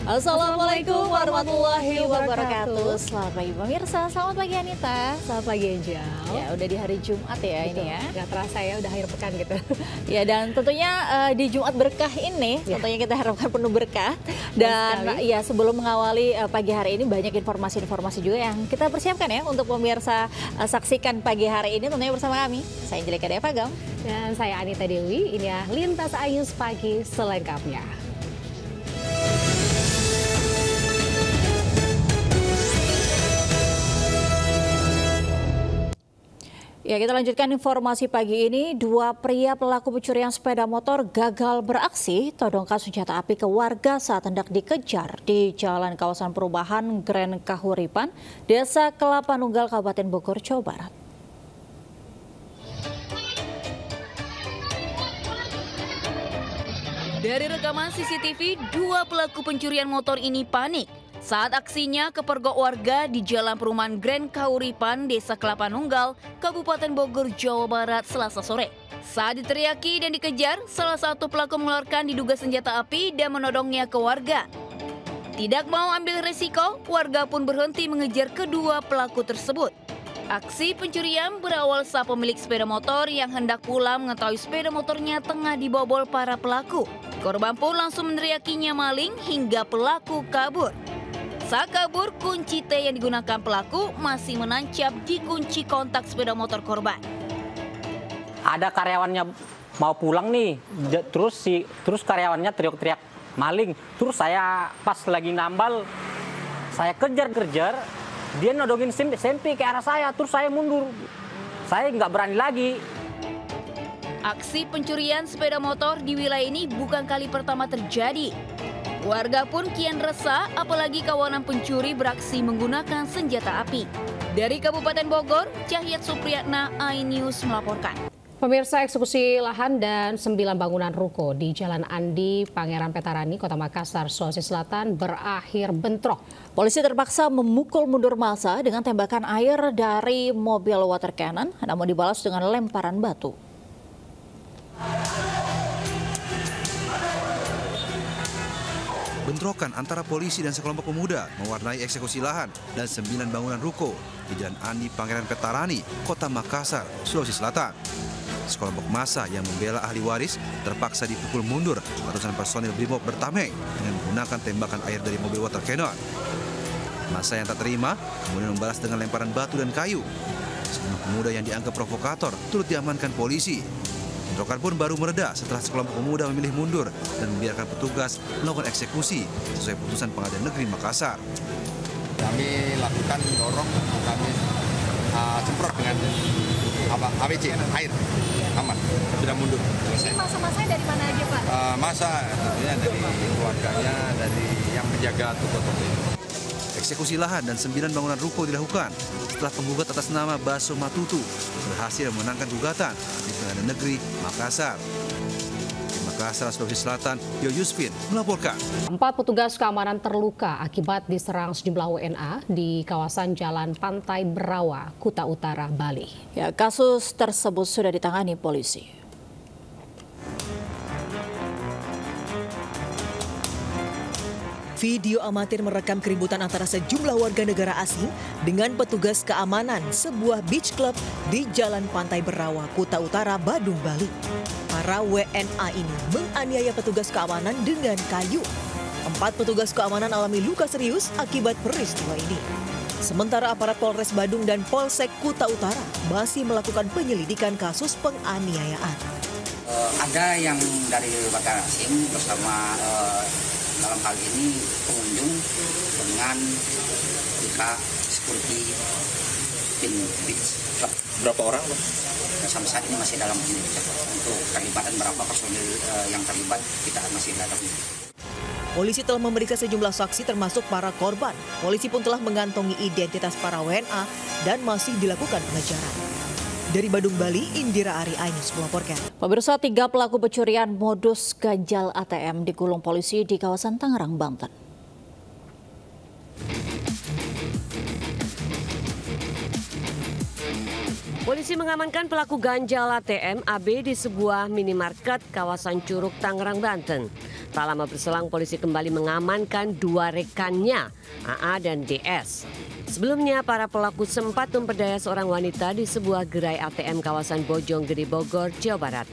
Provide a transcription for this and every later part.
Assalamualaikum warahmatullahi wabarakatuh. Selamat pagi pemirsa, selamat pagi Anita. Selamat pagi Angel. Ya udah di hari Jumat ya. Betul. Ini ya. Gak terasa ya udah akhir pekan gitu. Ya dan tentunya di Jumat berkah ini tentunya kita harapkan penuh berkah. Dan ya sebelum mengawali pagi hari ini banyak informasi-informasi juga yang kita persiapkan ya untuk pemirsa saksikan pagi hari ini tentunya bersama kami. Saya Angelika Deva Gam. Dan saya Anita Dewi, ini ya Lintas Ayus Pagi selengkapnya. Ya, kita lanjutkan informasi pagi ini. Dua pria pelaku pencurian sepeda motor gagal beraksi todongkan senjata api ke warga saat hendak dikejar di Jalan Kawasan Perubahan Grand Kahuripan, Desa Kelapa Nunggal, Kabupaten Bogor, Jawa Barat. Dari rekaman CCTV, dua pelaku pencurian motor ini panik saat aksinya kepergok warga di Jalan Perumahan Grand Kahuripan, Desa Kelapa Nunggal, Kabupaten Bogor, Jawa Barat, Selasa sore. Saat diteriaki dan dikejar, salah satu pelaku mengeluarkan diduga senjata api dan menodongnya ke warga. Tidak mau ambil resiko, warga pun berhenti mengejar kedua pelaku tersebut. Aksi pencurian berawal saat pemilik sepeda motor yang hendak pulang mengetahui sepeda motornya tengah dibobol para pelaku. Korban pun langsung meneriakinya maling hingga pelaku kabur. Saat kabur, kunci T yang digunakan pelaku masih menancap di kunci kontak sepeda motor korban. Ada karyawannya mau pulang nih, terus karyawannya teriak-teriak maling. Terus saya pas lagi nambal, saya kejar-kejar, dia nodongin sempi ke arah saya, terus saya mundur. Saya nggak berani lagi. Aksi pencurian sepeda motor di wilayah ini bukan kali pertama terjadi. Warga pun kian resah, apalagi kawanan pencuri beraksi menggunakan senjata api. Dari Kabupaten Bogor, Cahyat Supriyatna, iNews melaporkan. Pemirsa, eksekusi lahan dan 9 bangunan ruko di Jalan Andi, Pangeran Petarani, Kota Makassar, Sulawesi Selatan berakhir bentrok. Polisi terpaksa memukul mundur massa dengan tembakan air dari mobil water cannon, namun dibalas dengan lemparan batu. Bentrokan antara polisi dan sekelompok pemuda mewarnai eksekusi lahan dan 9 bangunan ruko di Jalan Andi, Pangeran Petarani, Kota Makassar, Sulawesi Selatan. Sekelompok massa yang membela ahli waris terpaksa dipukul mundur ratusan personil BRIMOB bertameng dengan menggunakan tembakan air dari mobil water cannon. Massa yang tak terima kemudian membalas dengan lemparan batu dan kayu. Sejumlah pemuda yang dianggap provokator turut diamankan polisi. Bentrokan pun baru mereda setelah sekelompok pemuda memilih mundur dan membiarkan petugas melakukan eksekusi sesuai putusan Pengadilan Negeri Makassar. Kami lakukan dorong, kami semprot dengan AWC, air, aman, sudah mundur. Ini masa-masanya dari mana aja Pak? Masa tentunya dari keluarganya, dari yang menjaga toko-toko ini. Eksekusi lahan dan 9 bangunan ruko dilakukan setelah penggugat atas nama Baso Matutu berhasil memenangkan gugatan di Pengadilan Negeri Makassar. Di Makassar, Sulawesi Selatan, Yoyusvin melaporkan. 4 petugas keamanan terluka akibat diserang sejumlah WNA di kawasan Jalan Pantai Berawa, Kuta Utara, Bali. Ya, kasus tersebut sudah ditangani polisi. Video amatir merekam keributan antara sejumlah warga negara asing dengan petugas keamanan sebuah beach club di Jalan Pantai Berawa, Kuta Utara, Badung, Bali. Para WNA ini menganiaya petugas keamanan dengan kayu. 4 petugas keamanan alami luka serius akibat peristiwa ini. Sementara aparat Polres Badung dan Polsek Kuta Utara masih melakukan penyelidikan kasus penganiayaan. Ada yang dari warga asing bersama dalam hal ini pengunjung dengan pihak security tim beach club. Berapa orang? Dan sampai saat ini masih dalam penyelidikan. Untuk terlibatan berapa personil yang terlibat kita masih dalami. Polisi telah memeriksa sejumlah saksi termasuk para korban. Polisi pun telah mengantongi identitas para WNA dan masih dilakukan pengejaran. Dari Badung, Bali, Indira Ari, iNews melaporkan. Pemirsa, 3 pelaku pencurian modus ganjal ATM digulung polisi di kawasan Tangerang, Banten. Polisi Polisi mengamankan pelaku ganjal ATM AB di sebuah minimarket kawasan Curug, Tangerang, Banten. Tak lama berselang polisi kembali mengamankan 2 rekannya, AA dan DS. Sebelumnya para pelaku sempat memperdaya seorang wanita di sebuah gerai ATM kawasan Bojonggede, Bogor, Jawa Barat.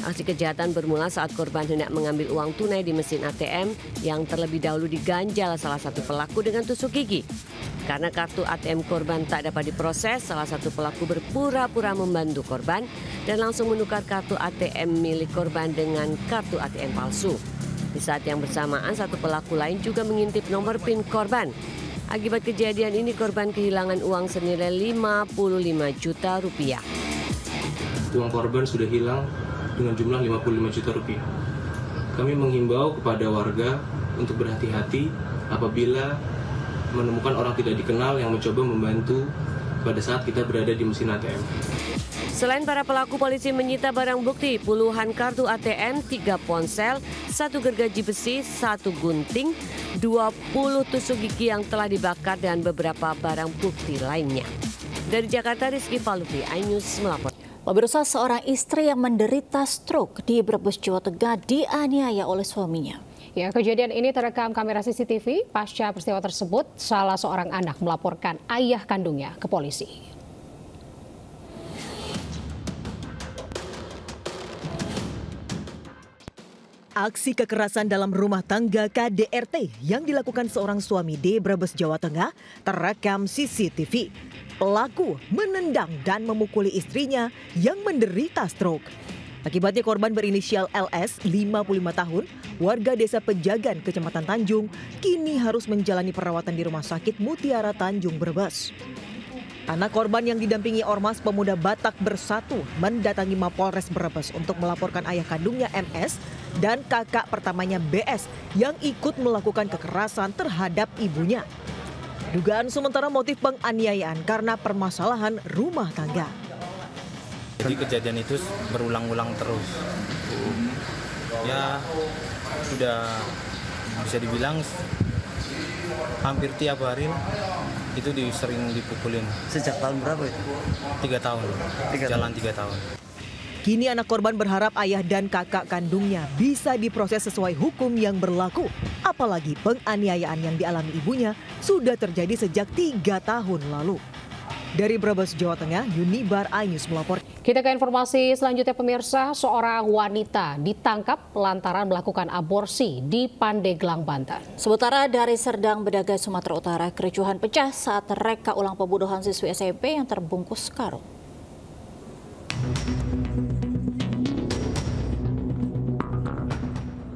Aksi kejahatan bermula saat korban hendak mengambil uang tunai di mesin ATM yang terlebih dahulu diganjal salah satu pelaku dengan tusuk gigi. Karena kartu ATM korban tak dapat diproses, salah satu pelaku berpura-pura membantu korban dan langsung menukar kartu ATM milik korban dengan kartu ATM palsu. Di saat yang bersamaan, satu pelaku lain juga mengintip nomor PIN korban. Akibat kejadian ini, korban kehilangan uang senilai 55 juta rupiah. Uang korban sudah hilang dengan jumlah 55 juta rupiah. Kami menghimbau kepada warga untuk berhati-hati apabila menemukan orang tidak dikenal yang mencoba membantu pada saat kita berada di mesin ATM. Selain para pelaku, polisi menyita barang bukti puluhan kartu ATM, 3 ponsel, 1 gergaji besi, 1 gunting, 20 tusuk gigi yang telah dibakar dan beberapa barang bukti lainnya. Dari Jakarta, Rizky Falufi, iNews melapor. Pemirsa, seorang istri yang menderita stroke di Brebes, Jawa Tengah dianiaya oleh suaminya. Ya, kejadian ini terekam kamera CCTV. Pasca peristiwa tersebut, salah seorang anak melaporkan ayah kandungnya ke polisi. Aksi kekerasan dalam rumah tangga KDRT yang dilakukan seorang suami di Brebes, Jawa Tengah terekam CCTV. Pelaku menendang dan memukuli istrinya yang menderita stroke. Akibatnya korban berinisial LS, 55 tahun, warga desa Pejagan, Kecamatan Tanjung, kini harus menjalani perawatan di Rumah Sakit Mutiara Tanjung, Brebes. Anak korban yang didampingi Ormas Pemuda Batak Bersatu mendatangi Mapolres Brebes untuk melaporkan ayah kandungnya MS dan kakak pertamanya BS yang ikut melakukan kekerasan terhadap ibunya. Dugaan sementara motif penganiayaan karena permasalahan rumah tangga. Jadi kejadian itu berulang-ulang terus. Ya sudah bisa dibilang hampir tiap hari itu sering dipukulin. Sejak tahun berapa itu? 3 tahun. Jalan 3 tahun. Kini anak korban berharap ayah dan kakak kandungnya bisa diproses sesuai hukum yang berlaku. Apalagi penganiayaan yang dialami ibunya sudah terjadi sejak 3 tahun lalu. Dari Brebes, Jawa Tengah, Yunibar, iNews melapor. Kita ke informasi selanjutnya, pemirsa. Seorang wanita ditangkap lantaran melakukan aborsi di Pandeglang, Banten. Sementara dari Serdang, Bedagai, Sumatera Utara, kericuhan pecah saat reka ulang pembunuhan siswi SMP yang terbungkus karung.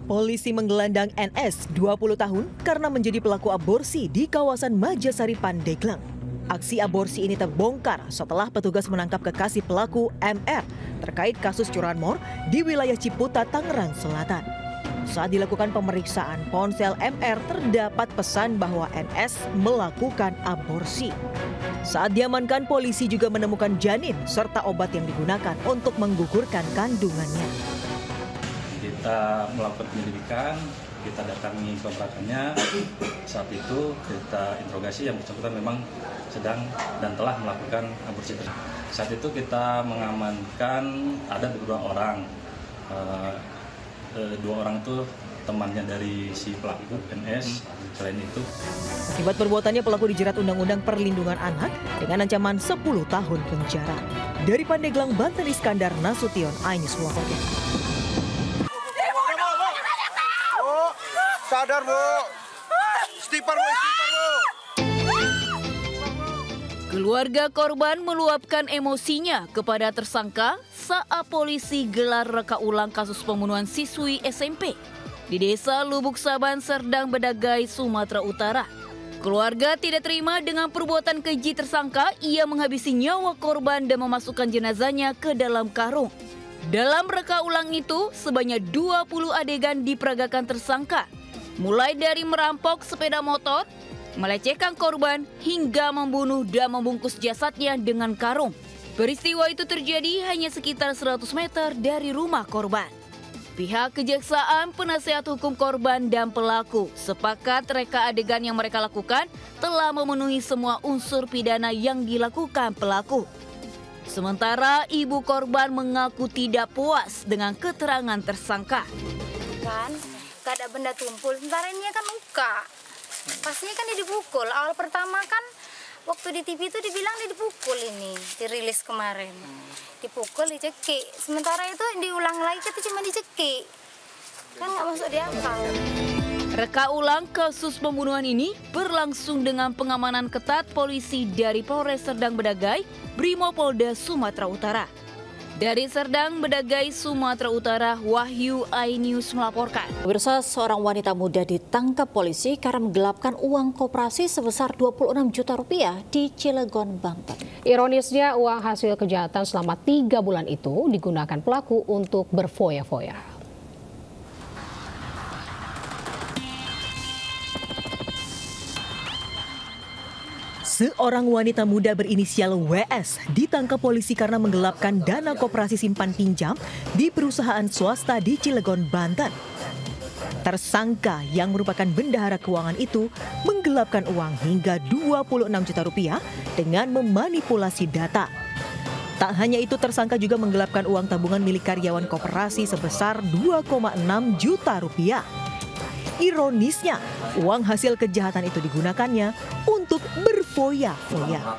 Polisi menggelandang NS 20 tahun karena menjadi pelaku aborsi di kawasan Majasari, Pandeglang. Aksi aborsi ini terbongkar setelah petugas menangkap kekasih pelaku MR terkait kasus curanmor di wilayah Ciputa, Tangerang Selatan. Saat dilakukan pemeriksaan ponsel MR terdapat pesan bahwa NS melakukan aborsi. Saat diamankan, polisi juga menemukan janin serta obat yang digunakan untuk menggugurkan kandungannya. Kita melakukan penyelidikan, kita datangi kontrakannya. Saat itu kita interogasi, yang bersangkutan memang sedang dan telah melakukan aborsi tersebut. Saat itu kita mengamankan ada beberapa orang. 2 orang itu temannya dari si pelaku NS. Selain itu, akibat perbuatannya pelaku dijerat Undang-Undang Perlindungan Anak dengan ancaman 10 tahun penjara. Dari Pandeglang, Banten, Iskandar Nasution, iNews melaporkan. Sadar, Bu. Stiper, Bu. Keluarga korban meluapkan emosinya kepada tersangka saat polisi gelar reka ulang kasus pembunuhan siswi SMP di Desa Lubuk Saban, Serdang, Bedagai, Sumatera Utara. Keluarga tidak terima dengan perbuatan keji tersangka. Ia menghabisi nyawa korban dan memasukkan jenazahnya ke dalam karung. Dalam reka ulang itu, sebanyak 20 adegan diperagakan tersangka. Mulai dari merampok sepeda motor, melecehkan korban, hingga membunuh dan membungkus jasadnya dengan karung. Peristiwa itu terjadi hanya sekitar 100 meter dari rumah korban. Pihak kejaksaan, penasehat hukum korban dan pelaku sepakat reka adegan yang mereka lakukan telah memenuhi semua unsur pidana yang dilakukan pelaku. Sementara ibu korban mengaku tidak puas dengan keterangan tersangka. Kan, gak ada benda tumpul, sementara ini kan luka. Pastinya kan dia dipukul. Awal pertama kan waktu di TV itu dibilang dia dipukul ini, dirilis kemarin. Dipukul, dicekik. Sementara itu diulang lagi, kata cuma dicekik. Kan nggak masuk di akal. Reka ulang kasus pembunuhan ini berlangsung dengan pengamanan ketat polisi dari Polres Serdang Bedagai, Brimopolda Sumatera Utara. Dari Serdang Bedagai, Sumatera Utara, Wahyu iNews melaporkan. Pemirsa, seorang wanita muda ditangkap polisi karena menggelapkan uang koperasi sebesar 26 juta rupiah di Cilegon, Banten. Ironisnya, uang hasil kejahatan selama 3 bulan itu digunakan pelaku untuk berfoya-foya. Seorang wanita muda berinisial WS ditangkap polisi karena menggelapkan dana koperasi simpan pinjam di perusahaan swasta di Cilegon, Banten. Tersangka yang merupakan bendahara keuangan itu menggelapkan uang hingga 26 juta rupiah dengan memanipulasi data. Tak hanya itu, tersangka juga menggelapkan uang tabungan milik karyawan koperasi sebesar 2,6 juta rupiah. Ironisnya, uang hasil kejahatan itu digunakannya untuk berfoya-foya.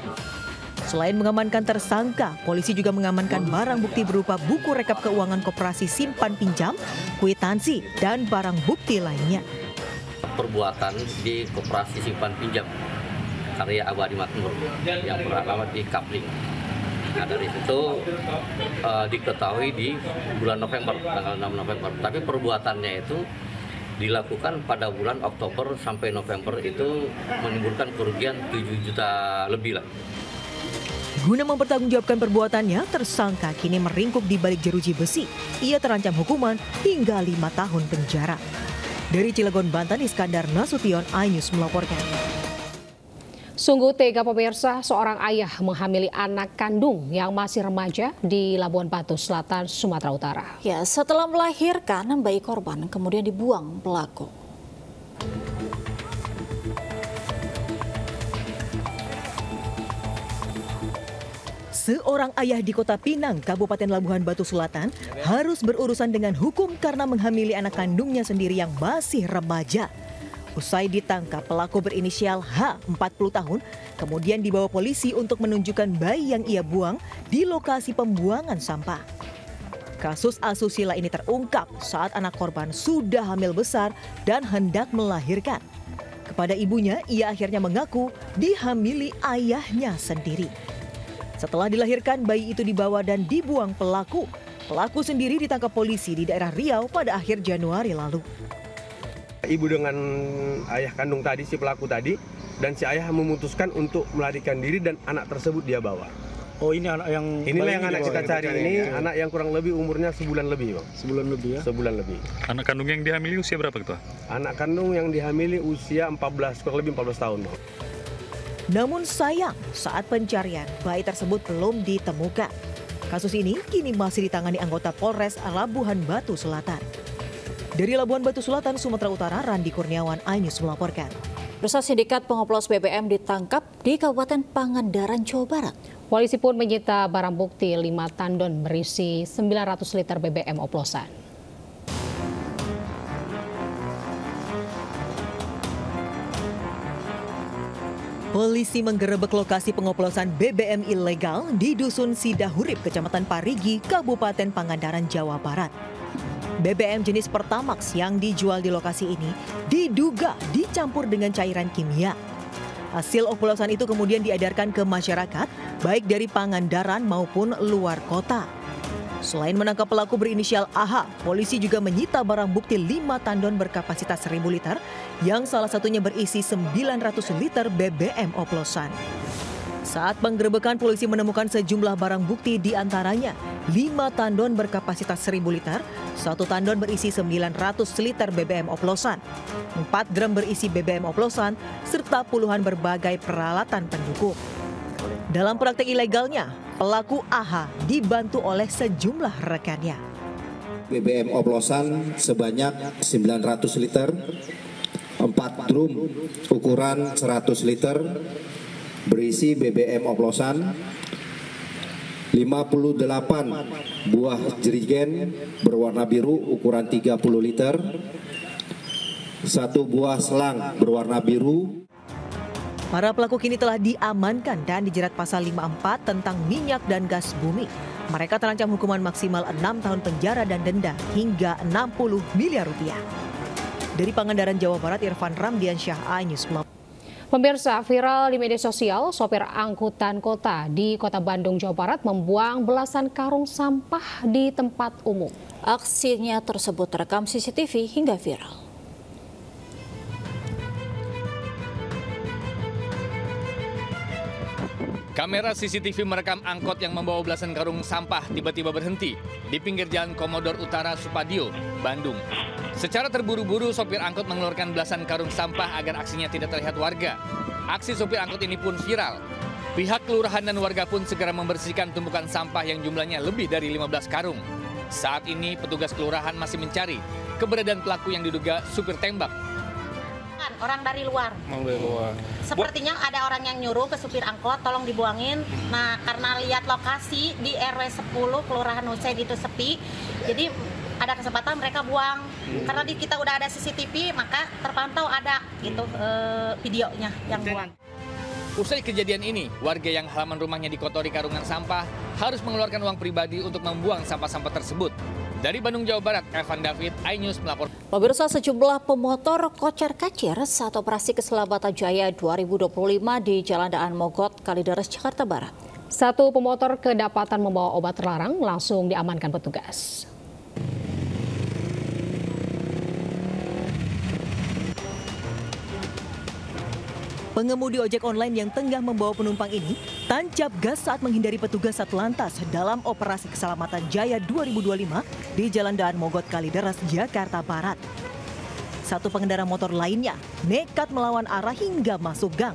Selain mengamankan tersangka, polisi juga mengamankan barang bukti berupa buku rekap keuangan koperasi simpan pinjam, kwitansi, dan barang bukti lainnya. Perbuatan di koperasi simpan pinjam karya Abadi Makmur yang beralamat di Kapling. Nah, dari situ diketahui di bulan November, tanggal 6 November. Tapi perbuatannya itu dilakukan pada bulan Oktober sampai November, itu menimbulkan kerugian 7 juta lebih lah. Guna mempertanggungjawabkan perbuatannya, tersangka kini meringkuk di balik jeruji besi. Ia terancam hukuman hingga 5 tahun penjara. Dari Cilegon, Banten, Iskandar Nasution, iNews melaporkan. Sungguh tega pemirsa, seorang ayah menghamili anak kandung yang masih remaja di Labuan Batu Selatan, Sumatera Utara. Ya, setelah melahirkan bayi korban kemudian dibuang pelaku. Seorang ayah di Kota Pinang, Kabupaten Labuhan Batu Selatan, harus berurusan dengan hukum karena menghamili anak kandungnya sendiri yang masih remaja. Usai ditangkap, pelaku berinisial H, 40 tahun, kemudian dibawa polisi untuk menunjukkan bayi yang ia buang di lokasi pembuangan sampah. Kasus asusila ini terungkap saat anak korban sudah hamil besar dan hendak melahirkan. Kepada ibunya, ia akhirnya mengaku dihamili ayahnya sendiri. Setelah dilahirkan, bayi itu dibawa dan dibuang pelaku. Pelaku sendiri ditangkap polisi di daerah Riau pada akhir Januari lalu. Ibu dengan ayah kandung tadi, si pelaku tadi, dan si ayah memutuskan untuk melarikan diri dan anak tersebut dia bawa. Oh, ini anak yang... Inilah yang anak kita cari ini, ya. Anak yang kurang lebih umurnya sebulan lebih, Bang. Sebulan lebih ya? Sebulan lebih. Anak kandung yang dihamili usia berapa, Ketua? Anak kandung yang dihamili usia 14, kurang lebih 14 tahun, Bang. Namun sayang, saat pencarian, bayi tersebut belum ditemukan. Kasus ini kini masih ditangani anggota Polres Labuhan Batu Selatan. Dari Labuhan Batu Selatan, Sumatera Utara, Randi Kurniawan, iNews melaporkan. Bersama sindikat pengoplos BBM ditangkap di Kabupaten Pangandaran, Jawa Barat. Polisi pun menyita barang bukti 5 tandon berisi 900 liter BBM oplosan. Polisi menggerebek lokasi pengoplosan BBM ilegal di Dusun Sidahurip, Kecamatan Parigi, Kabupaten Pangandaran, Jawa Barat. BBM jenis Pertamax yang dijual di lokasi ini diduga dicampur dengan cairan kimia. Hasil oplosan itu kemudian diedarkan ke masyarakat, baik dari Pangandaran maupun luar kota. Selain menangkap pelaku berinisial AH, polisi juga menyita barang bukti 5 tandon berkapasitas 1.000 liter, yang salah satunya berisi 900 liter BBM oplosan. Saat penggerebekan, polisi menemukan sejumlah barang bukti, di antaranya 5 tandon berkapasitas 1.000 liter, 1 tandon berisi 900 liter BBM oplosan, 4 drum berisi BBM oplosan, serta puluhan berbagai peralatan pendukung. Dalam praktek ilegalnya, pelaku AH dibantu oleh sejumlah rekannya. BBM oplosan sebanyak 900 liter, 4 drum ukuran 100 liter, berisi BBM oplosan, 58 buah jerigen berwarna biru ukuran 30 liter, 1 buah selang berwarna biru. Para pelaku kini telah diamankan dan dijerat pasal 54 tentang minyak dan gas bumi. Mereka terancam hukuman maksimal 6 tahun penjara dan denda hingga 60 miliar rupiah. Dari Pangandaran, Jawa Barat, Irfan Ramdiansyah, iNews. Pemirsa, viral di media sosial, sopir angkutan kota di Kota Bandung, Jawa Barat membuang belasan karung sampah di tempat umum. Aksinya tersebut terekam CCTV hingga viral. Kamera CCTV merekam angkot yang membawa belasan karung sampah tiba-tiba berhenti di pinggir Jalan Komodor Utara, Supadio, Bandung. Secara terburu-buru, sopir angkot mengeluarkan belasan karung sampah agar aksinya tidak terlihat warga. Aksi sopir angkot ini pun viral. Pihak kelurahan dan warga pun segera membersihkan tumpukan sampah yang jumlahnya lebih dari 15 karung. Saat ini petugas kelurahan masih mencari keberadaan pelaku yang diduga supir tembak. Orang dari luar. Sepertinya ada orang yang nyuruh ke supir angkot tolong dibuangin. Nah, karena lihat lokasi di RW 10 Kelurahan Hussein itu sepi, jadi ada kesempatan mereka buang. Karena kita udah ada CCTV, maka terpantau ada gitu videonya yang buang. Usai kejadian ini, warga yang halaman rumahnya dikotori karungan sampah harus mengeluarkan uang pribadi untuk membuang sampah-sampah tersebut. Dari Bandung, Jawa Barat, Evan David, iNews melapor. Pemirsa, sejumlah pemotor kocar-kacir saat operasi Keselamatan Jaya 2025 di Jalan Daan Mogot, Kalideres, Jakarta Barat. Satu pemotor kedapatan membawa obat terlarang langsung diamankan petugas. Pengemudi ojek online yang tengah membawa penumpang ini tancap gas saat menghindari petugas Satlantas dalam operasi Keselamatan Jaya 2025 di Jalan Daan Mogot, Kalideres, Jakarta Barat. Satu pengendara motor lainnya nekat melawan arah hingga masuk gang.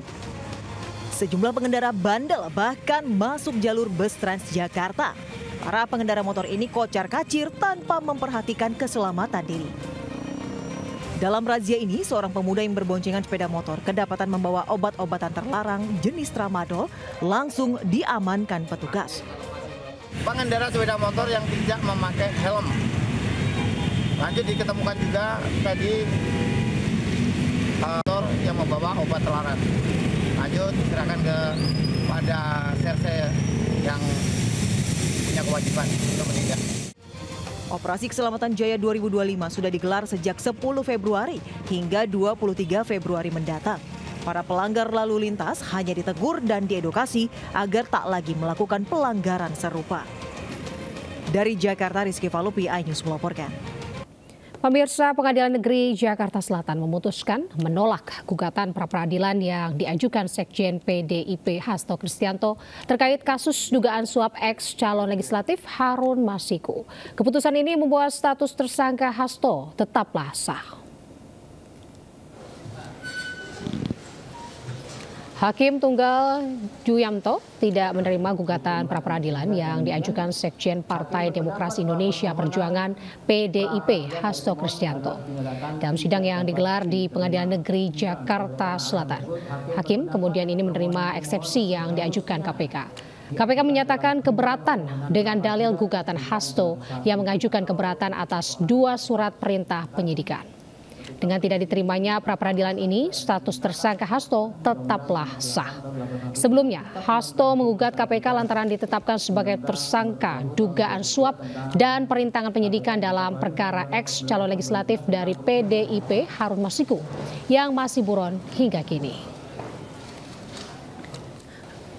Sejumlah pengendara bandel bahkan masuk jalur bus Transjakarta. Para pengendara motor ini kocar-kacir tanpa memperhatikan keselamatan diri. Dalam razia ini, seorang pemuda yang berboncengan sepeda motor kedapatan membawa obat-obatan terlarang jenis tramadol langsung diamankan petugas. Pengendara sepeda motor yang tidak memakai helm. Lanjut diketemukan juga tadi motor yang membawa obat terlarang. Lanjut diserahkan kepada serse yang punya kewajiban untuk menindak. Operasi Keselamatan Jaya 2025 sudah digelar sejak 10 Februari hingga 23 Februari mendatang. Para pelanggar lalu lintas hanya ditegur dan diedukasi agar tak lagi melakukan pelanggaran serupa. Dari Jakarta, Rizky Falupi, iNews melaporkan. Pemirsa, Pengadilan Negeri Jakarta Selatan memutuskan menolak gugatan pra-peradilan yang diajukan Sekjen PDIP Hasto Kristianto terkait kasus dugaan suap ex calon legislatif Harun Masiku. Keputusan ini membuat status tersangka Hasto tetaplah sah. Hakim Tunggal Juyamto tidak menerima gugatan pra-peradilan yang diajukan Sekjen Partai Demokrasi Indonesia Perjuangan PDIP Hasto Kristianto. Dalam sidang yang digelar di Pengadilan Negeri Jakarta Selatan, Hakim kemudian ini menerima eksepsi yang diajukan KPK. KPK menyatakan keberatan dengan dalil gugatan Hasto yang mengajukan keberatan atas 2 surat perintah penyidikan. Dengan tidak diterimanya pra-peradilan ini, status tersangka Hasto tetaplah sah. Sebelumnya, Hasto menggugat KPK lantaran ditetapkan sebagai tersangka dugaan suap dan perintangan penyidikan dalam perkara ex calon legislatif dari PDIP Harun Masiku yang masih buron hingga kini.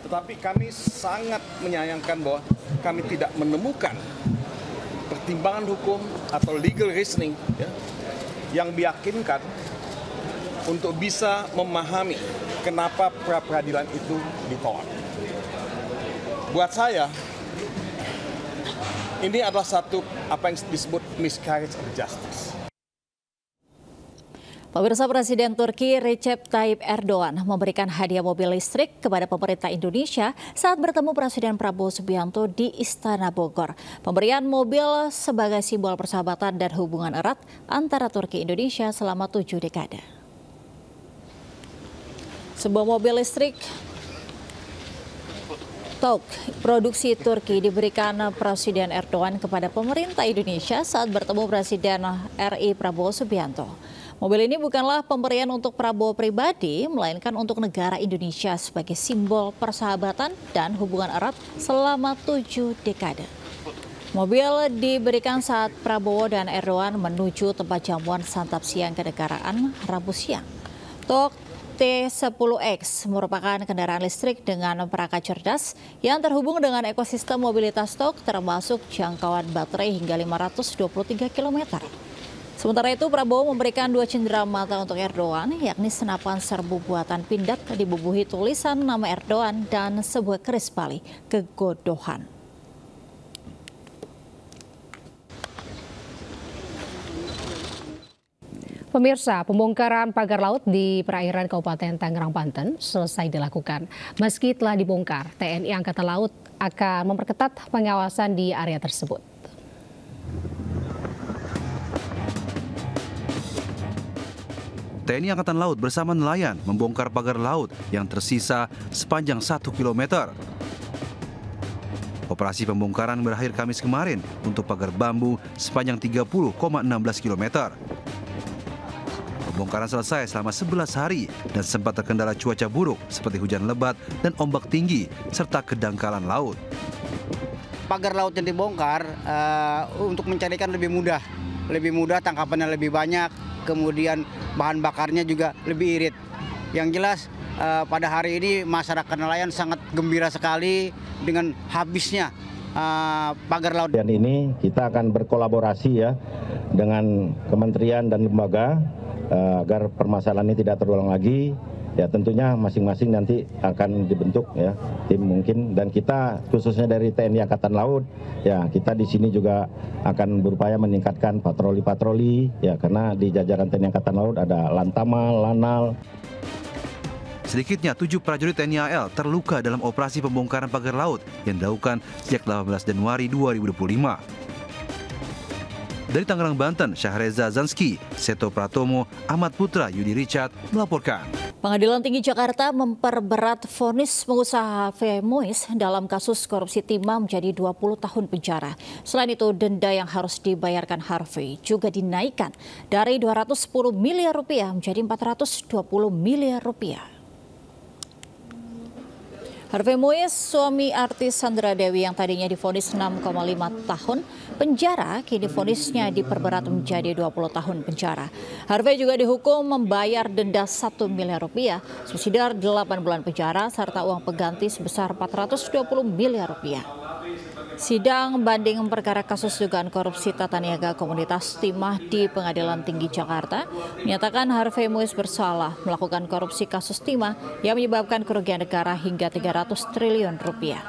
Tetapi kami sangat menyayangkan bahwa kami tidak menemukan pertimbangan hukum atau legal reasoning yang meyakinkan untuk bisa memahami kenapa pra-peradilan itu ditolak. Buat saya, ini adalah satu apa yang disebut miscarriage of justice. Pemirsa, Presiden Turki Recep Tayyip Erdogan memberikan hadiah mobil listrik kepada pemerintah Indonesia saat bertemu Presiden Prabowo Subianto di Istana Bogor. Pemberian mobil sebagai simbol persahabatan dan hubungan erat antara Turki dan Indonesia selama 7 dekade. Sebuah mobil listrik TOG produksi Turki diberikan Presiden Erdogan kepada pemerintah Indonesia saat bertemu Presiden RI Prabowo Subianto. Mobil ini bukanlah pemberian untuk Prabowo pribadi, melainkan untuk negara Indonesia sebagai simbol persahabatan dan hubungan erat selama 7 dekade. Mobil diberikan saat Prabowo dan Erdogan menuju tempat jamuan santap siang kenegaraan Rabu siang. TOG T10X merupakan kendaraan listrik dengan perangkat cerdas yang terhubung dengan ekosistem mobilitas TOG termasuk jangkauan baterai hingga 523 km. Sementara itu Prabowo memberikan 2 cenderamata untuk Erdogan, yakni senapan serbu buatan pindad dibubuhi tulisan nama Erdogan dan sebuah keris Bali, kegodohan. Pemirsa, pembongkaran pagar laut di perairan Kabupaten Tangerang, Banten selesai dilakukan. Meski telah dibongkar, TNI Angkatan Laut akan memperketat pengawasan di area tersebut. TNI Angkatan Laut bersama nelayan membongkar pagar laut yang tersisa sepanjang 1 km. Operasi pembongkaran berakhir Kamis kemarin untuk pagar bambu sepanjang 30,16 km. Pembongkaran selesai selama 11 hari dan sempat terkendala cuaca buruk seperti hujan lebat dan ombak tinggi serta kedangkalan laut. Pagar laut yang dibongkar untuk mencarikan lebih mudah, tangkapannya lebih banyak, kemudian bahan bakarnya juga lebih irit. Yang jelas pada hari ini masyarakat nelayan sangat gembira sekali dengan habisnya pagar laut. Dan ini kita akan berkolaborasi ya dengan kementerian dan lembaga agar permasalahan ini tidak terulang lagi. Ya tentunya masing-masing nanti akan dibentuk ya tim mungkin, dan kita khususnya dari TNI Angkatan Laut ya kita di sini juga akan berupaya meningkatkan patroli ya karena di jajaran TNI Angkatan Laut ada Lantamal, Lanal. Sedikitnya 7 prajurit TNI AL terluka dalam operasi pembongkaran pagar laut yang dilakukan sejak 18 Januari 2025. Dari Tangerang, Banten, Syahreza Zanski, Seto Pratomo, Ahmad Putra, Yudi Richard melaporkan. Pengadilan Tinggi Jakarta memperberat vonis pengusaha Harvey Moise dalam kasus korupsi timah menjadi 20 tahun penjara. Selain itu, denda yang harus dibayarkan Harvey juga dinaikkan dari 210 miliar rupiah menjadi 420 miliar rupiah. Harvey Moise, suami artis Sandra Dewi yang tadinya divonis 6,5 tahun penjara, kini vonisnya diperberat menjadi 20 tahun penjara. Harvey juga dihukum membayar denda 1 miliar rupiah, subsidiar 8 bulan penjara, serta uang pengganti sebesar 420 miliar rupiah. Sidang banding perkara kasus dugaan korupsi tata niaga komunitas timah di Pengadilan Tinggi Jakarta menyatakan Harvey Moise bersalah melakukan korupsi kasus timah yang menyebabkan kerugian negara hingga 300 triliun rupiah.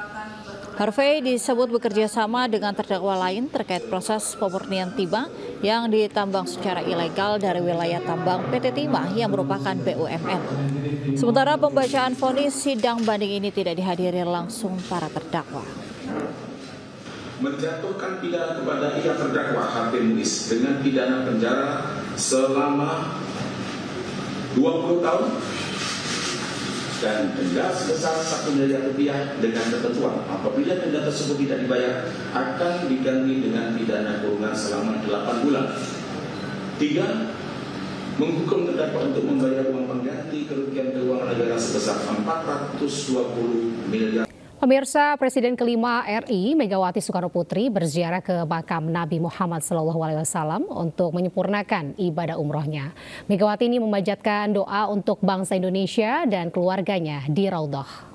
Harvey disebut bekerja sama dengan terdakwa lain terkait proses pemurnian timah yang ditambang secara ilegal dari wilayah tambang PT Timah yang merupakan BUMN. Sementara pembacaan vonis sidang banding ini tidak dihadiri langsung para terdakwa. Menjatuhkan pidana kepada yang terdakwa Harvey Moise dengan pidana penjara selama 20 tahun dan denda sebesar 1 miliar rupiah dengan ketentuan apabila denda tersebut tidak dibayar akan diganti dengan pidana kurungan selama 8 bulan. 3. Menghukum terdakwa untuk membayar uang pengganti kerugian keuangan negara sebesar 420 miliar. Pemirsa, Presiden kelima RI Megawati Soekarnoputri berziarah ke makam Nabi Muhammad SAW untuk menyempurnakan ibadah umrohnya. Megawati ini memanjatkan doa untuk bangsa Indonesia dan keluarganya di Raudhah.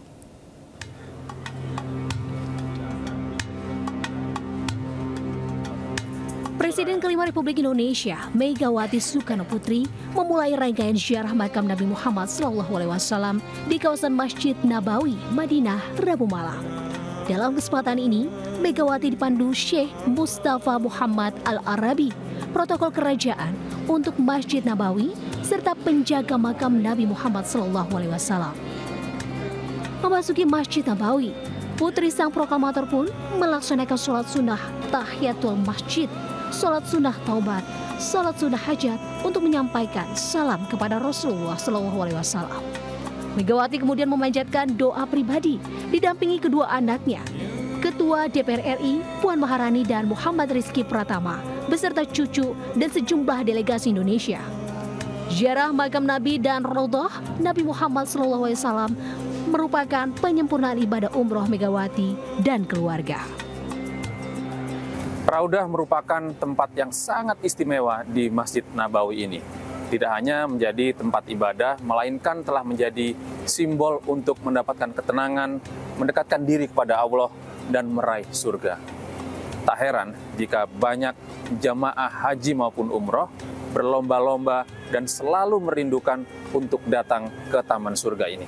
Presiden kelima Republik Indonesia, Megawati Soekarnoputri, memulai rangkaian ziarah makam Nabi Muhammad SAW di kawasan Masjid Nabawi, Madinah, Rabu malam. Dalam kesempatan ini, Megawati dipandu Syekh Mustafa Muhammad Al-Arabi, protokol kerajaan untuk Masjid Nabawi serta penjaga makam Nabi Muhammad SAW. Memasuki Masjid Nabawi, putri sang proklamator pun melaksanakan sholat sunnah tahiyatul masjid, sholat sunnah taubat, sholat sunnah hajat untuk menyampaikan salam kepada Rasulullah SAW. Megawati kemudian memanjatkan doa pribadi didampingi kedua anaknya, Ketua DPR RI Puan Maharani dan Muhammad Rizky Pratama, beserta cucu dan sejumlah delegasi Indonesia. Ziarah makam Nabi dan Raudhah Nabi Muhammad SAW merupakan penyempurnaan ibadah umroh Megawati dan keluarga. Raudhah merupakan tempat yang sangat istimewa di Masjid Nabawi ini. Tidak hanya menjadi tempat ibadah, melainkan telah menjadi simbol untuk mendapatkan ketenangan, mendekatkan diri kepada Allah, dan meraih surga. Tak heran jika banyak jamaah haji maupun umroh berlomba-lomba dan selalu merindukan untuk datang ke Taman Surga ini.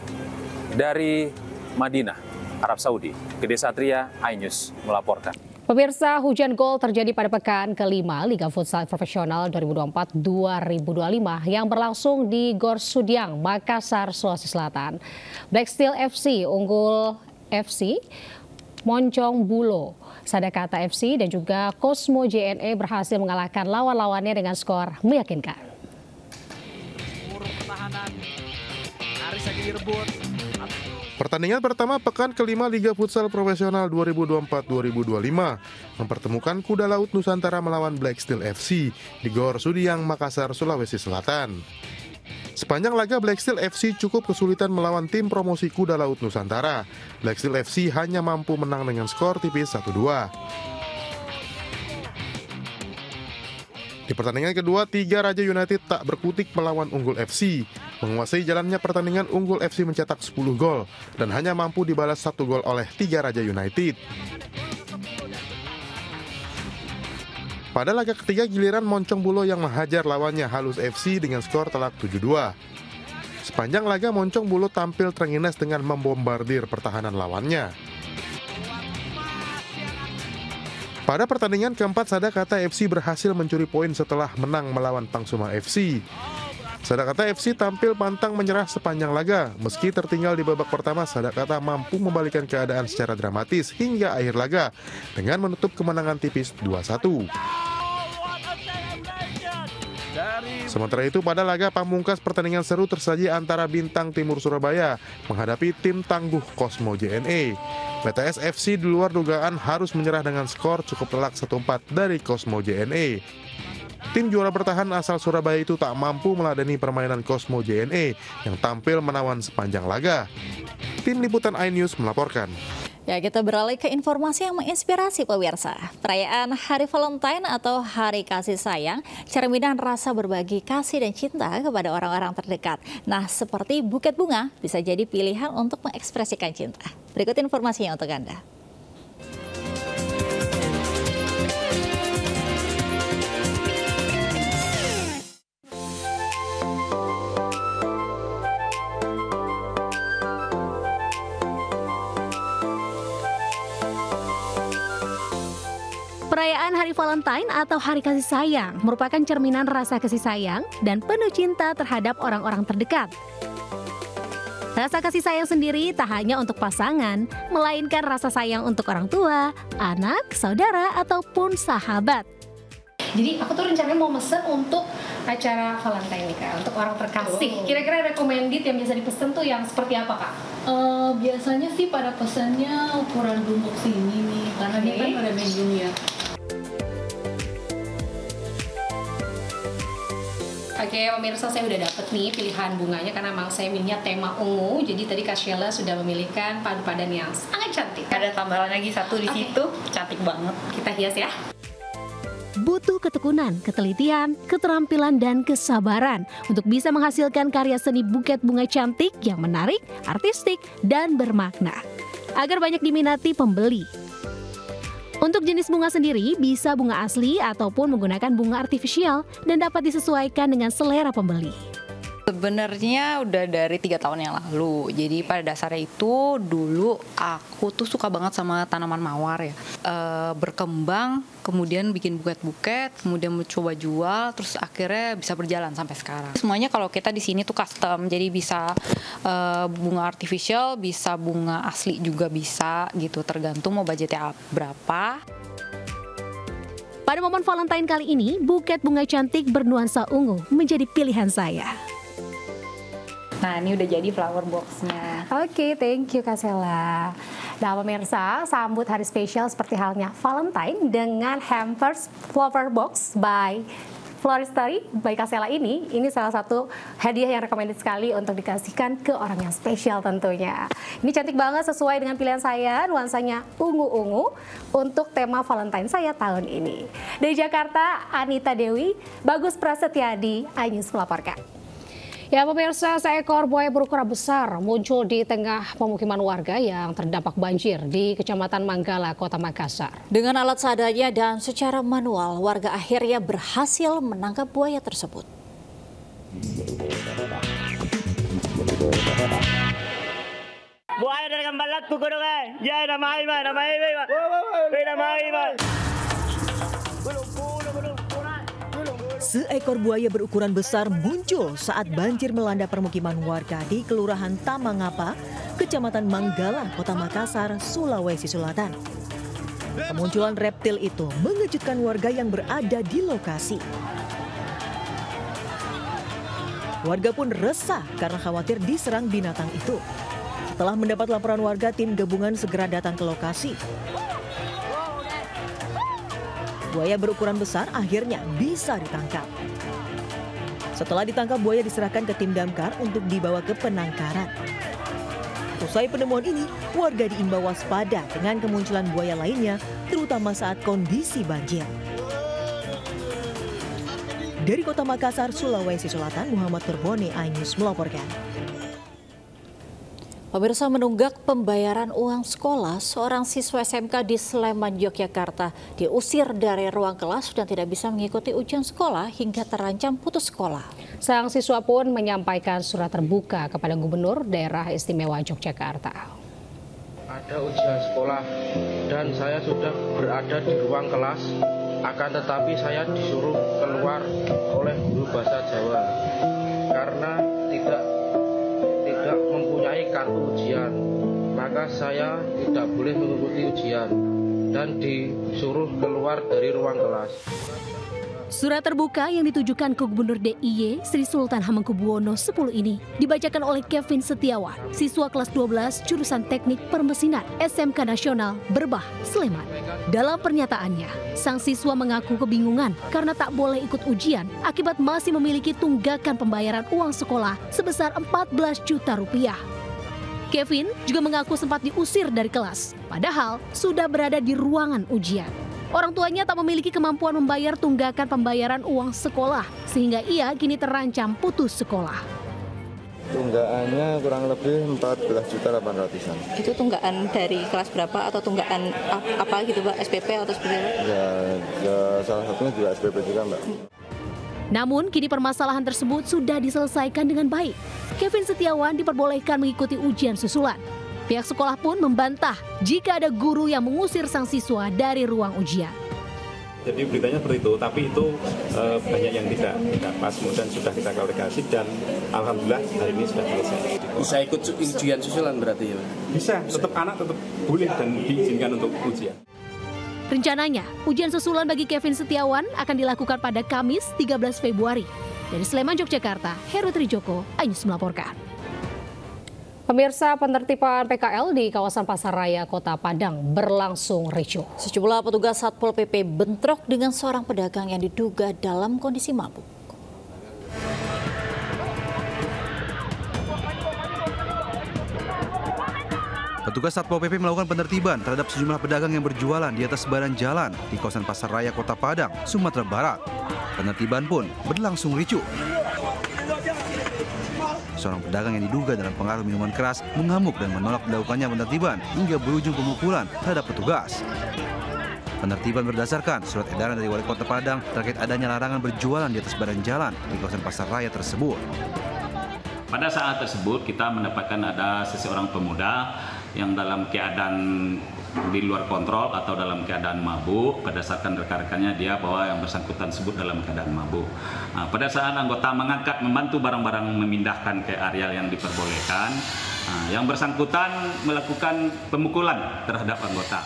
Dari Madinah, Arab Saudi, Gede Satria, iNews melaporkan. Pemirsa, hujan gol terjadi pada pekan kelima Liga Futsal Profesional 2024-2025 yang berlangsung di Gor Sudiang, Makassar, Sulawesi Selatan. Black Steel FC unggul FC, Moncong Bulo, Sadakata FC dan juga Cosmo JNE berhasil mengalahkan lawan-lawannya dengan skor meyakinkan. Pertandingan pertama pekan kelima Liga Futsal Profesional 2024-2025 mempertemukan Kuda Laut Nusantara melawan Black Steel FC di Gor Sudiang, Makassar, Sulawesi Selatan. Sepanjang laga Black Steel FC cukup kesulitan melawan tim promosi Kuda Laut Nusantara. Black Steel FC hanya mampu menang dengan skor tipis 1-2. Di pertandingan kedua, Tiga Raja United tak berkutik melawan Unggul FC. Menguasai jalannya pertandingan, Unggul FC mencetak 10 gol dan hanya mampu dibalas 1 gol oleh Tiga Raja United. Pada laga ketiga, giliran Moncong Bulo yang menghajar lawannya Halus FC dengan skor telak 7-2. Sepanjang laga, Moncong Bulo tampil terengginas dengan membombardir pertahanan lawannya. Pada pertandingan keempat, Sadakata FC berhasil mencuri poin setelah menang melawan Pangsuma FC. Sadakata FC tampil pantang menyerah sepanjang laga. Meski tertinggal di babak pertama, Sadakata mampu membalikkan keadaan secara dramatis hingga akhir laga dengan menutup kemenangan tipis 2-1. Sementara itu, pada laga pamungkas pertandingan seru tersaji antara Bintang Timur Surabaya menghadapi tim tangguh Cosmo JNE. BTS FC di luar dugaan harus menyerah dengan skor cukup telak 1-4 dari Cosmo JNE. Tim juara bertahan asal Surabaya itu tak mampu meladeni permainan Cosmo JNE yang tampil menawan sepanjang laga. Tim Liputan iNews melaporkan. Ya, kita beralih ke informasi yang menginspirasi pemirsa. Perayaan Hari Valentine atau Hari Kasih Sayang, cerminan rasa berbagi kasih dan cinta kepada orang-orang terdekat. Nah, seperti buket bunga bisa jadi pilihan untuk mengekspresikan cinta. Berikut informasinya untuk Anda. Perayaan Hari Valentine atau Hari Kasih Sayang merupakan cerminan rasa kasih sayang dan penuh cinta terhadap orang-orang terdekat. Rasa kasih sayang sendiri tak hanya untuk pasangan, melainkan rasa sayang untuk orang tua, anak, saudara, ataupun sahabat. Jadi aku tuh rencananya mau mesen untuk acara Valentine nih Kak, untuk orang terkasih. Kira-kira recommended yang biasa dipesen tuh yang seperti apa Kak? Biasanya sih pada pesannya ukuran boombox ini nih, karena dia kan pada medium ya. Oke, pemirsa, saya udah dapet nih pilihan bunganya karena memang saya minyak tema ungu. Jadi tadi Kak Sheila sudah memilihkan padu padan yang sangat cantik. Ada tambahan lagi satu di situ, cantik banget. Kita hias ya. Butuh ketekunan, ketelitian, keterampilan, dan kesabaran untuk bisa menghasilkan karya seni buket bunga cantik yang menarik, artistik, dan bermakna, agar banyak diminati pembeli. Untuk jenis bunga sendiri bisa bunga asli ataupun menggunakan bunga artifisial dan dapat disesuaikan dengan selera pembeli. Sebenarnya udah dari 3 tahun yang lalu. Jadi pada dasarnya itu dulu aku tuh suka banget sama tanaman mawar ya. Berkembang, kemudian bikin buket-buket, kemudian mencoba jual, terus akhirnya bisa berjalan sampai sekarang. Semuanya kalau kita di sini tuh custom, jadi bisa bunga artificial, bisa bunga asli juga bisa gitu, tergantung mau budgetnya berapa. Pada momen Valentine kali ini, buket bunga cantik bernuansa ungu menjadi pilihan saya. Nah, ini udah jadi flower box-nya. Oke, thank you Kak Sela. Nah, pemirsa, sambut hari spesial seperti halnya Valentine dengan hampers flower box by Floristory by Kak Sela ini salah satu hadiah yang recommended sekali untuk dikasihkan ke orang yang spesial tentunya. Ini cantik banget sesuai dengan pilihan saya, nuansanya ungu-ungu untuk tema Valentine saya tahun ini. Dari Jakarta, Anita Dewi, Bagus Prasetyadi, iNews melaporkan. Ya pemirsa, seekor buaya berukuran besar muncul di tengah pemukiman warga yang terdampak banjir di Kecamatan Manggala, Kota Makassar. Dengan alat seadanya dan secara manual, warga akhirnya berhasil menangkap buaya tersebut. Buaya dari Kambalat ku kodongan. Ya nama Iman. Seekor buaya berukuran besar muncul saat banjir melanda permukiman warga di Kelurahan Tamangapa, Kecamatan Manggala, Kota Makassar, Sulawesi Selatan. Kemunculan reptil itu mengejutkan warga yang berada di lokasi. Warga pun resah karena khawatir diserang binatang itu. Setelah mendapat laporan warga, tim gabungan segera datang ke lokasi. Buaya berukuran besar akhirnya bisa ditangkap. Setelah ditangkap, buaya diserahkan ke tim damkar untuk dibawa ke penangkaran. Usai penemuan ini, warga diimbau waspada dengan kemunculan buaya lainnya, terutama saat kondisi banjir. Dari Kota Makassar, Sulawesi Selatan, Muhammad Turbone, iNews melaporkan. Pemirsa, menunggak pembayaran uang sekolah, seorang siswa SMK di Sleman, Yogyakarta diusir dari ruang kelas dan tidak bisa mengikuti ujian sekolah hingga terancam putus sekolah. Sang siswa pun menyampaikan surat terbuka kepada Gubernur Daerah Istimewa Yogyakarta. Ada ujian sekolah dan saya sudah berada di ruang kelas, akan tetapi saya disuruh keluar oleh guru bahasa Jawa karena tidak mempunyai kartu ujian, maka saya tidak boleh mengikuti ujian dan disuruh keluar dari ruang kelas. Surat terbuka yang ditujukan ke Gubernur DIY Sri Sultan Hamengkubuwono X ini dibacakan oleh Kevin Setiawan, siswa kelas 12 jurusan Teknik Permesinan SMK Nasional Berbah, Sleman. Dalam pernyataannya, sang siswa mengaku kebingungan karena tak boleh ikut ujian akibat masih memiliki tunggakan pembayaran uang sekolah sebesar 14 juta rupiah. Kevin juga mengaku sempat diusir dari kelas, padahal sudah berada di ruangan ujian. Orang tuanya tak memiliki kemampuan membayar tunggakan pembayaran uang sekolah, sehingga ia kini terancam putus sekolah. Tunggakannya kurang lebih 14.800-an. Itu tunggakan dari kelas berapa atau tunggakan apa gitu Mbak, SPP atau seperti apa? Ya salah satunya juga SPP juga Mbak. Namun kini permasalahan tersebut sudah diselesaikan dengan baik. Kevin Setiawan diperbolehkan mengikuti ujian susulan. Pihak sekolah pun membantah jika ada guru yang mengusir sang siswa dari ruang ujian. Jadi beritanya seperti itu, tapi itu banyak yang tidak pas, kemudian sudah kita klarifikasi dan alhamdulillah hari ini sudah selesai. Bisa ikut ujian susulan berarti ya? Bisa, tetap anak tetap boleh dan diizinkan untuk ujian. Rencananya, ujian susulan bagi Kevin Setiawan akan dilakukan pada Kamis 13 Februari. Dari Sleman, Yogyakarta, Heru Trijoko, iNews melaporkan. Pemirsa, penertiban PKL di kawasan Pasar Raya Kota Padang berlangsung ricuh. Sejumlah petugas Satpol PP bentrok dengan seorang pedagang yang diduga dalam kondisi mabuk. Petugas Satpol PP melakukan penertiban terhadap sejumlah pedagang yang berjualan di atas badan jalan di kawasan Pasar Raya Kota Padang, Sumatera Barat. Penertiban pun berlangsung ricuh. Seorang pedagang yang diduga dalam pengaruh minuman keras mengamuk dan menolak dilakukannya penertiban hingga berujung pemukulan terhadap petugas. Penertiban berdasarkan surat edaran dari Wali Kota Padang terkait adanya larangan berjualan di atas badan jalan di kawasan Pasar Raya tersebut. Pada saat tersebut kita mendapatkan ada seseorang pemuda yang dalam keadaan di luar kontrol atau dalam keadaan mabuk. Berdasarkan rekan-rekannya dia bahwa yang bersangkutan tersebut dalam keadaan mabuk. Nah, pada saat anggota mengangkat membantu barang-barang memindahkan ke area yang diperbolehkan, yang bersangkutan melakukan pemukulan terhadap anggota.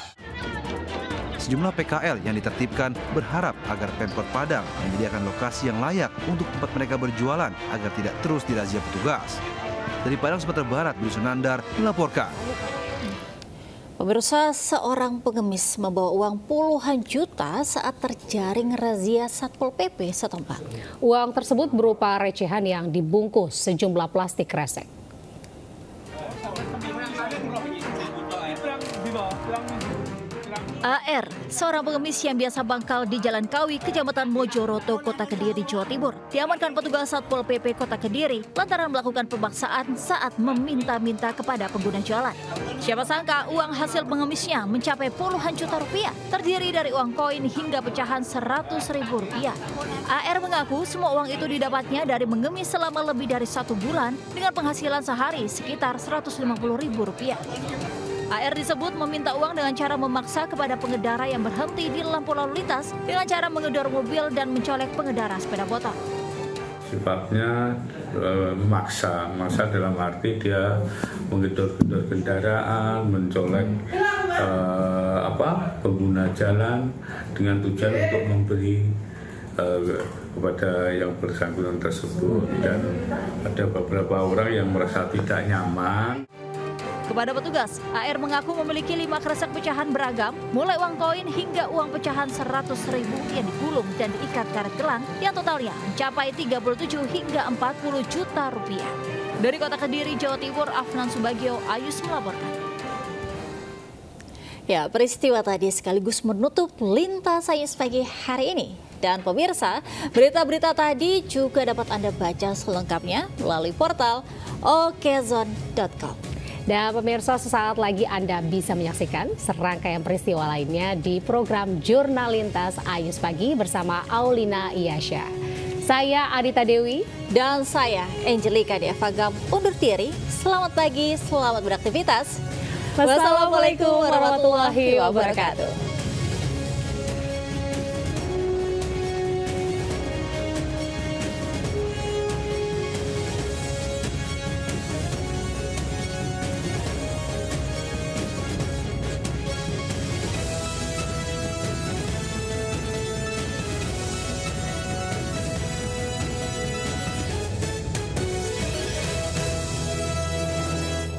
Sejumlah PKL yang ditertibkan berharap agar Pemkot Padang menyediakan lokasi yang layak untuk tempat mereka berjualan agar tidak terus dirazia petugas. Dari Padang, Sumatera Barat, Budi Sunandar melaporkan. Pemirsa, seorang pengemis membawa uang puluhan juta saat terjaring razia Satpol PP setempat. Uang tersebut berupa recehan yang dibungkus sejumlah plastik kresek. AR, seorang pengemis yang biasa bangkal di Jalan Kawi, Kecamatan Mojoroto, Kota Kediri, Jawa Timur, diamankan petugas Satpol PP Kota Kediri lantaran melakukan pemaksaan saat meminta-minta kepada pengguna jalan. Siapa sangka uang hasil pengemisnya mencapai puluhan juta rupiah, terdiri dari uang koin hingga pecahan Rp100.000. AR mengaku semua uang itu didapatnya dari mengemis selama lebih dari 1 bulan dengan penghasilan sehari sekitar Rp150.000. AR disebut meminta uang dengan cara memaksa kepada pengendara yang berhenti di lampu lalu lintas dengan cara mengedor mobil dan mencolek pengendara sepeda motor. Sifatnya memaksa dalam arti dia mengedor-gedor kendaraan, mencolek pengguna jalan dengan tujuan untuk memberi kepada yang bersangkutan tersebut, dan ada beberapa orang yang merasa tidak nyaman. Kepada petugas, AR mengaku memiliki 5 kresek pecahan beragam, mulai uang koin hingga uang pecahan Rp100.000 yang digulung dan diikat karet gelang yang totalnya mencapai 37 hingga 40 juta rupiah. Dari Kota Kediri, Jawa Timur, Afnan Subagio, Ayus melaporkan. Ya, peristiwa tadi sekaligus menutup Lintas Sains pagi hari ini. Dan pemirsa, berita-berita tadi juga dapat Anda baca selengkapnya melalui portal okezone.com. Dan pemirsa, sesaat lagi Anda bisa menyaksikan serangkaian peristiwa lainnya di program Jurnal Lintas Ayus Pagi bersama Aulina Iyasya. Saya Adita Dewi. Dan saya Angelika Diavagam undur diri. Selamat pagi, selamat beraktivitas. Wassalamualaikum warahmatullahi wabarakatuh.